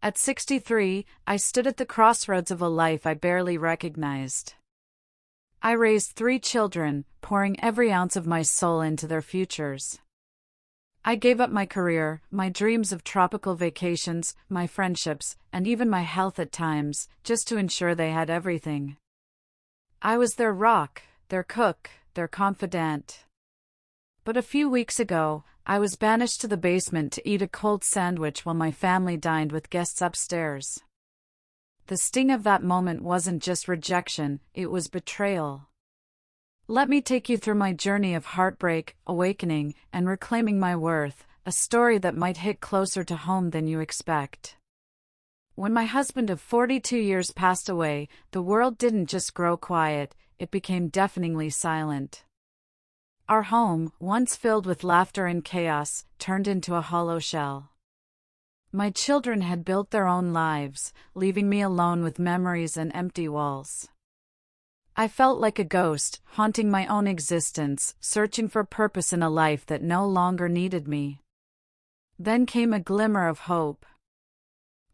At 63, I stood at the crossroads of a life I barely recognized. I raised 3 children, pouring every ounce of my soul into their futures. I gave up my career, my dreams of tropical vacations, my friendships, and even my health at times, just to ensure they had everything. I was their rock, their cook, their confidant. But a few weeks ago, I was banished to the basement to eat a cold sandwich while my family dined with guests upstairs. The sting of that moment wasn't just rejection, it was betrayal. Let me take you through my journey of heartbreak, awakening, and reclaiming my worth, a story that might hit closer to home than you expect. When my husband of 42 years passed away, the world didn't just grow quiet, it became deafeningly silent. Our home, once filled with laughter and chaos, turned into a hollow shell. My children had built their own lives, leaving me alone with memories and empty walls. I felt like a ghost, haunting my own existence, searching for purpose in a life that no longer needed me. Then came a glimmer of hope.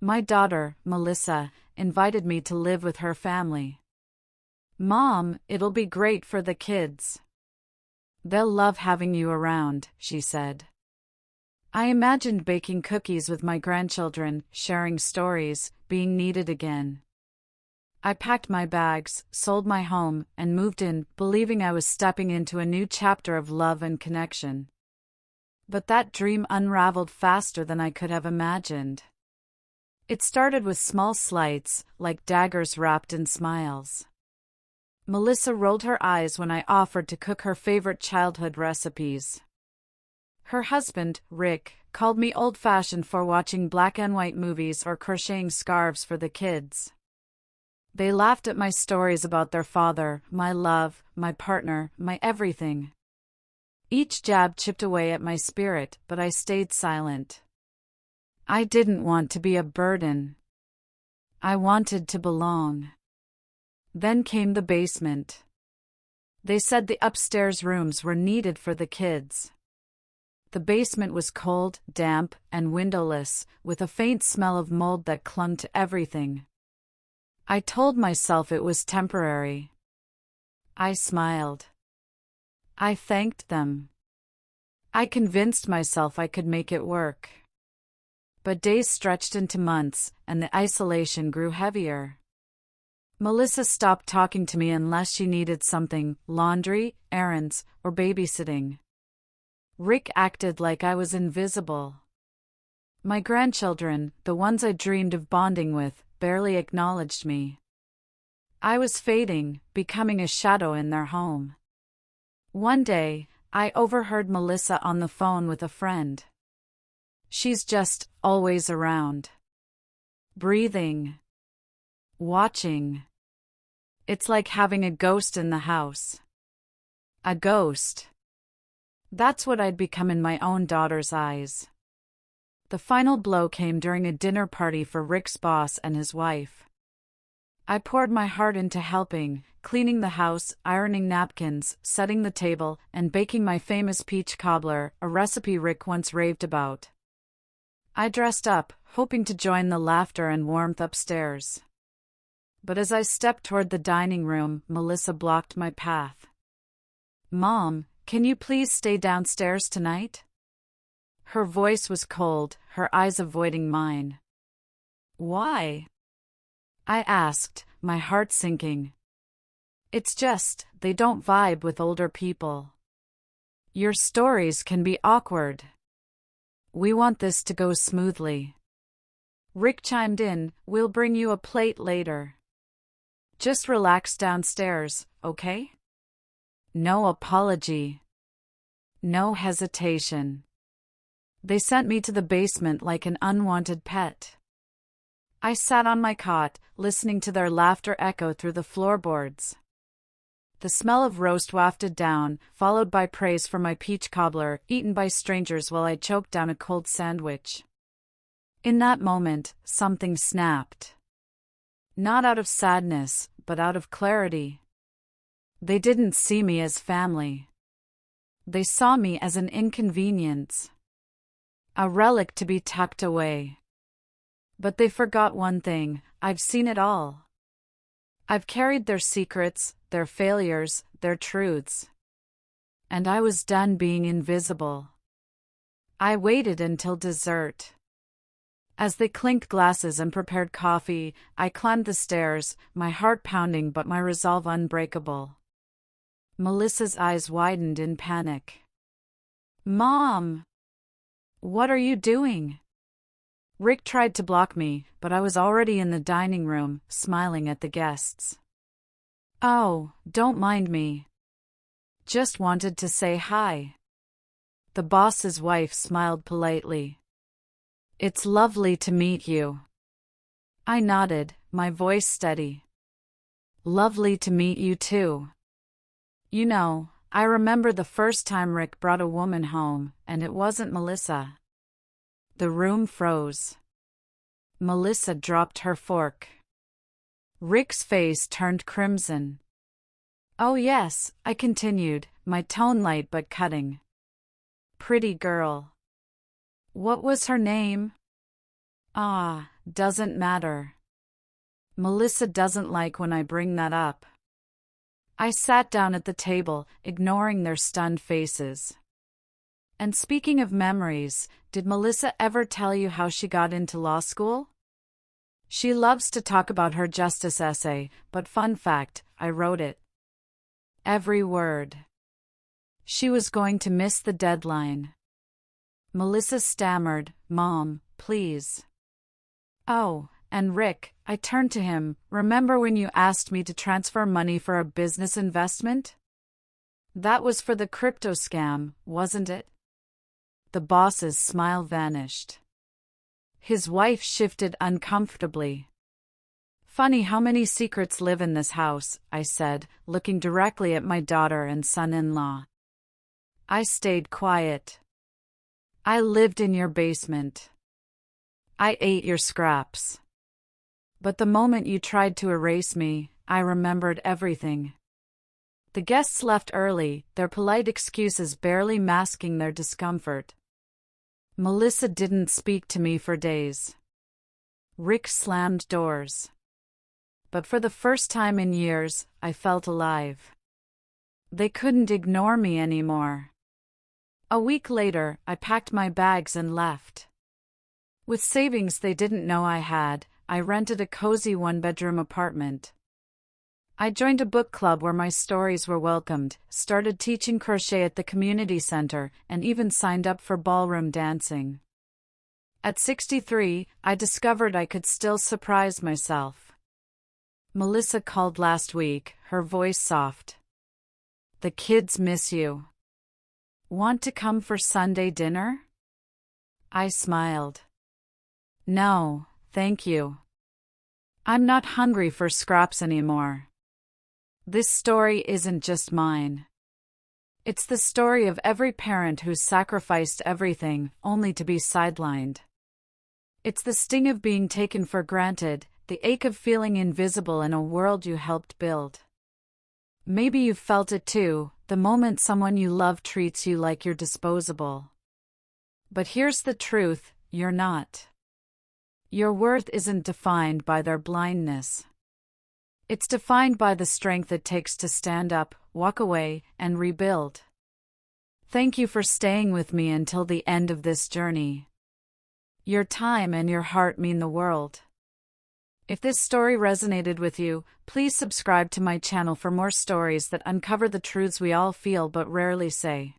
My daughter, Melissa, invited me to live with her family. "Mom, it'll be great for the kids. They'll love having you around," she said. I imagined baking cookies with my grandchildren, sharing stories, being needed again. I packed my bags, sold my home, and moved in, believing I was stepping into a new chapter of love and connection. But that dream unraveled faster than I could have imagined. It started with small slights, like daggers wrapped in smiles. Melissa rolled her eyes when I offered to cook her favorite childhood recipes. Her husband, Rick, called me old-fashioned for watching black and white movies or crocheting scarves for the kids. They laughed at my stories about their father, my love, my partner, my everything. Each jab chipped away at my spirit, but I stayed silent. I didn't want to be a burden. I wanted to belong. Then came the basement. They said the upstairs rooms were needed for the kids. The basement was cold, damp, and windowless, with a faint smell of mold that clung to everything. I told myself it was temporary. I smiled. I thanked them. I convinced myself I could make it work. But days stretched into months, and the isolation grew heavier. Melissa stopped talking to me unless she needed something, laundry, errands, or babysitting. Rick acted like I was invisible. My grandchildren, the ones I dreamed of bonding with, barely acknowledged me. I was fading, becoming a shadow in their home. One day, I overheard Melissa on the phone with a friend. "She's just always around. Breathing. Watching. It's like having a ghost in the house." A ghost. That's what I'd become in my own daughter's eyes. The final blow came during a dinner party for Rick's boss and his wife. I poured my heart into helping, cleaning the house, ironing napkins, setting the table, and baking my famous peach cobbler, a recipe Rick once raved about. I dressed up, hoping to join the laughter and warmth upstairs. But as I stepped toward the dining room, Melissa blocked my path. "Mom, can you please stay downstairs tonight?" Her voice was cold, her eyes avoiding mine. "Why?" I asked, my heart sinking. "It's just, they don't vibe with older people. Your stories can be awkward. We want this to go smoothly." Rick chimed in, "We'll bring you a plate later. Just relax downstairs, okay?" No apology. No hesitation. They sent me to the basement like an unwanted pet. I sat on my cot, listening to their laughter echo through the floorboards. The smell of roast wafted down, followed by praise for my peach cobbler, eaten by strangers while I choked down a cold sandwich. In that moment, something snapped. Not out of sadness, but out of clarity. They didn't see me as family. They saw me as an inconvenience. A relic to be tucked away. But they forgot one thing: I've seen it all. I've carried their secrets, their failures, their truths. And I was done being invisible. I waited until dessert. As they clinked glasses and prepared coffee, I climbed the stairs, my heart pounding but my resolve unbreakable. Melissa's eyes widened in panic. "Mom! What are you doing?" Rick tried to block me, but I was already in the dining room, smiling at the guests. "Oh, don't mind me. Just wanted to say hi." The boss's wife smiled politely. "It's lovely to meet you." I nodded, my voice steady. "Lovely to meet you too. You know, I remember the first time Rick brought a woman home, and it wasn't Melissa." The room froze. Melissa dropped her fork. Rick's face turned crimson. "Oh yes," I continued, my tone light but cutting. "Pretty girl. What was her name?" "Ah, doesn't matter. Melissa doesn't like when I bring that up." I sat down at the table, ignoring their stunned faces. "And speaking of memories, did Melissa ever tell you how she got into law school?" "She loves to talk about her justice essay, but fun fact, I wrote it. Every word. She was going to miss the deadline." Melissa stammered, "Mom, please." "Oh, and Rick," I turned to him, "remember when you asked me to transfer money for a business investment? That was for the crypto scam, wasn't it?" The boss's smile vanished. His wife shifted uncomfortably. "Funny how many secrets live in this house," I said, looking directly at my daughter and son-in-law. I stayed quiet. "I lived in your basement. I ate your scraps. But the moment you tried to erase me, I remembered everything." The guests left early, their polite excuses barely masking their discomfort. Melissa didn't speak to me for days. Rick slammed doors. But for the first time in years, I felt alive. They couldn't ignore me anymore. A week later, I packed my bags and left. With savings they didn't know I had, I rented a cozy one-bedroom apartment. I joined a book club where my stories were welcomed, started teaching crochet at the community center, and even signed up for ballroom dancing. At 63, I discovered I could still surprise myself. Melissa called last week, her voice soft. "The kids miss you. Want to come for Sunday dinner?" I smiled. "No, thank you. I'm not hungry for scraps anymore." This story isn't just mine. It's the story of every parent who's sacrificed everything, only to be sidelined. It's the sting of being taken for granted, the ache of feeling invisible in a world you helped build. Maybe you've felt it too, the moment someone you love treats you like you're disposable. But here's the truth, you're not. Your worth isn't defined by their blindness. It's defined by the strength it takes to stand up, walk away, and rebuild. Thank you for staying with me until the end of this journey. Your time and your heart mean the world. If this story resonated with you, please subscribe to my channel for more stories that uncover the truths we all feel but rarely say.